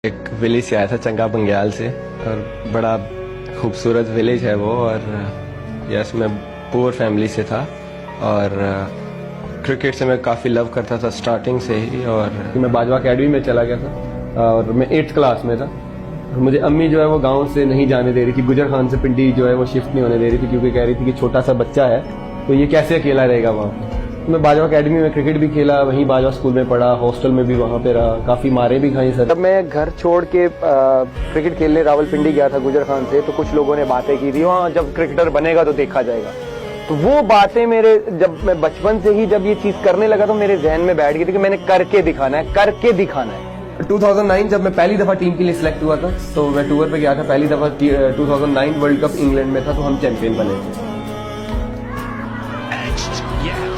एक विलेज से आया था, चंगा बंग्याल से, और बड़ा खूबसूरत विलेज है वो। और यस, मैं पुअर फैमिली से था और क्रिकेट से मैं काफ़ी लव करता था स्टार्टिंग से ही। और मैं बाजवा अकेडमी में चला गया था और मैं 8th क्लास में था। और मुझे अम्मी जो है वो गांव से नहीं जाने दे रही थी, गुजर खान से पिंडी जो है वो शिफ्ट नहीं होने दे रही थी, क्योंकि कह रही थी कि छोटा सा बच्चा है तो ये कैसे अकेला रहेगा वहाँ पे। मैं बाजवा अकेडमी में क्रिकेट भी खेला, वहीं बाजवा स्कूल में पढ़ा, हॉस्टल में भी वहाँ पे रहा, काफ़ी मारे भी खाई सर। जब मैं घर छोड़ के क्रिकेट खेलने रावलपिंडी गया था गुजर खान से, तो कुछ लोगों ने बातें की थी, हाँ जब क्रिकेटर बनेगा तो देखा जाएगा। तो वो बातें मेरे, जब मैं बचपन से ही जब ये चीज़ करने लगा तो मेरे जहन में बैठ गई थी कि मैंने करके दिखाना है, करके दिखाना है। 2009 जब मैं पहली दफ़ा टीम के लिए सिलेक्ट हुआ था तो मैं टूर पे गया था पहली दफ़ा। 2009 वर्ल्ड कप इंग्लैंड में था तो हम चैंपियन बने थे।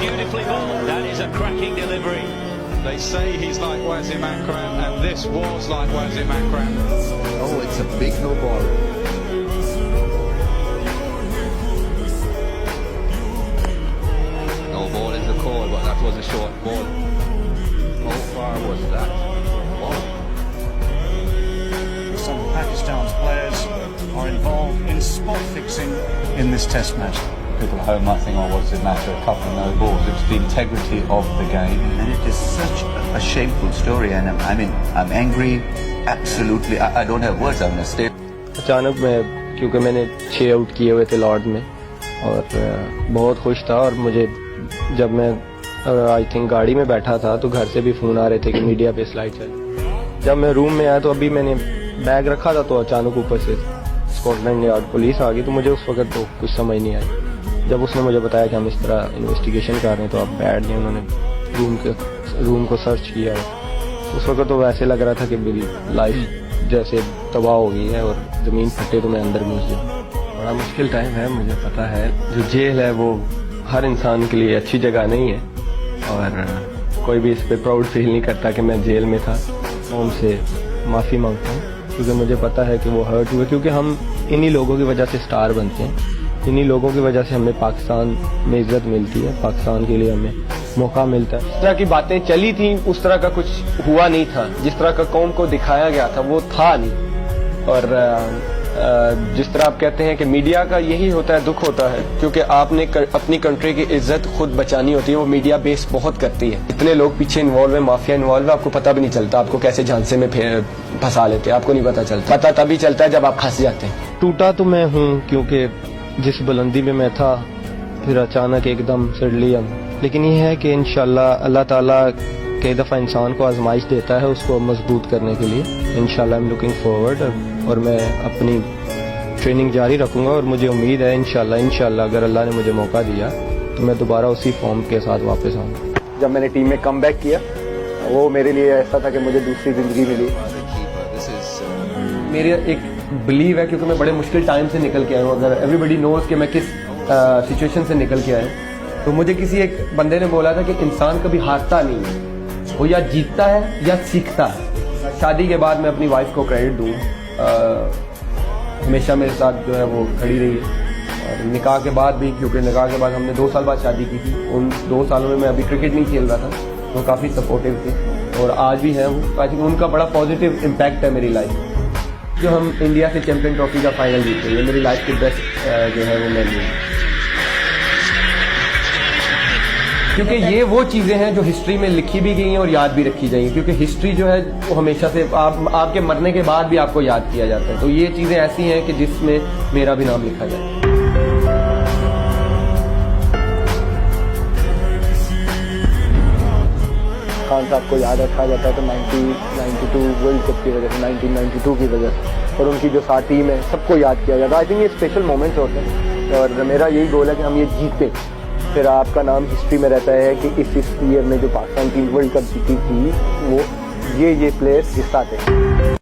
Beautifully ball. That is a cracking delivery. They say he's like Wazim Akram, and this was like Wazim Akram. Oh, it's a big no ball. No ball is the call, but that was a short ball. How far was that ball? Some of Pakistan's players are involved in spot fixing in this test match. People at home might think, oh, what does it matter, a couple of no balls? It's the integrity of the game. And it is such a shameful story, and I'm angry, absolutely, I don't have words, I'm in a state. अचानक मैं, क्योंकि मैंने 6 out किए हुए थे Lord में और बहुत खुश था। और मुझे जब मैं आई थिंक गाड़ी में बैठा था तो घर से भी फ़ोन आ रहे थे कि मीडिया पे स्लाइड चल। जब मैं रूम में आया तो अभी मैंने बैग रखा था तो अचानक ऊपर से स्कॉटलैंड यार्ड पुलिस आ गई। तो मुझे उस वक्त तो कुछ समझ नहीं आई। जब उसने मुझे बताया कि हम इस तरह इन्वेस्टिगेशन कर रहे हैं तो आप बैठ नहीं, उन्होंने रूम को सर्च किया। उस वक्त तो वैसे लग रहा था कि मेरी लाइफ जैसे तबाह हो गई है और ज़मीन फटे तो मैं अंदर घुस जाऊँ। बड़ा मुश्किल टाइम है, मुझे पता है। जो जेल है वो हर इंसान के लिए अच्छी जगह नहीं है और कोई भी इस पर प्राउड फील नहीं करता कि मैं जेल में था। मैं उनसे माफ़ी मांगता हूँ क्योंकि मुझे पता है कि वो हर्ट हुए, क्योंकि हम इन्हीं लोगों की वजह से स्टार बनते हैं। इन्हीं लोगों की वजह से हमें पाकिस्तान में इज्जत मिलती है, पाकिस्तान के लिए हमें मौका मिलता है। जिस तरह की बातें चली थी उस तरह का कुछ हुआ नहीं था, जिस तरह का कौम को दिखाया गया था वो था नहीं। और जिस तरह आप कहते हैं कि मीडिया का यही होता है, दुख होता है, क्योंकि आपने अपनी कंट्री की इज्जत खुद बचानी होती है, वो मीडिया बेस बहुत करती है। इतने लोग पीछे इन्वॉल्व है, माफिया इन्वॉल्व है, आपको पता भी नहीं चलता आपको कैसे झांसे में फंसा लेते हैं, आपको नहीं पता चलता। पता तभी चलता है जब आप फंस जाते हैं। टूटा तो मैं हूँ क्योंकि जिस बुलंदी में मैं था फिर अचानक एकदम सडनली लेकिन ये है कि इंशाल्लाह अल्लाह ताला कई दफ़ा इंसान को आजमाइश देता है उसको मजबूत करने के लिए। इंशाल्लाह आई एम लुकिंग फॉरवर्ड और मैं अपनी ट्रेनिंग जारी रखूँगा और मुझे उम्मीद है इंशाल्लाह अगर अल्लाह ने मुझे मौका दिया तो मैं दोबारा उसी फॉर्म के साथ वापस आऊँगा। जब मैंने टीम में कम बैक किया वो मेरे लिए ऐसा था कि मुझे दूसरी ज़िंदगी मिली। मेरे एक बिलीव है, क्योंकि मैं बड़े मुश्किल टाइम से निकल के आया हूँ। अगर एवरीबडी नोज कि मैं किस सिचुएशन से निकल के आया हूँ, तो मुझे किसी एक बंदे ने बोला था कि इंसान कभी हारता नहीं है, वो या जीतता है या सीखता है। शादी के बाद मैं अपनी वाइफ को क्रेडिट दूँ, हमेशा मेरे साथ जो है वो खड़ी रही है। और निकाह के बाद भी, क्योंकि निकाह के बाद हमने 2 साल बाद शादी की थी, उन 2 सालों में मैं अभी क्रिकेट नहीं खेल रहा था, वो काफ़ी सपोर्टिव थी और आज भी हैं वो। आई थिंक उनका बड़ा पॉजिटिव इम्पैक्ट है मेरी लाइफ। जो हम इंडिया से चैंपियन ट्रॉफी का फाइनल जीते, ये मेरी लाइफ की बेस्ट जो है वो मेमोरी है, क्योंकि ये वो चीज़ें हैं जो हिस्ट्री में लिखी भी गई हैं और याद भी रखी जाएंगी। क्योंकि हिस्ट्री जो है वो हमेशा से आपके मरने के बाद भी आपको याद किया जाता है। तो ये चीज़ें ऐसी हैं कि जिसमें मेरा भी नाम लिखा जाए। खान साहब को याद रखा जाता है तो 1992 वर्ल्ड कप की वजह से, 1992 की वजह से, और उनकी जो साथ टीम है सबको याद किया जाता है। आई थिंक ये स्पेशल मोमेंट्स होते हैं और मेरा यही गोल है कि हम ये जीते, फिर आपका नाम हिस्ट्री में रहता है कि इस ईयर में जो पाकिस्तान टीम वर्ल्ड कप जीती थी वो ये प्लेयर्स हिस्सा थे।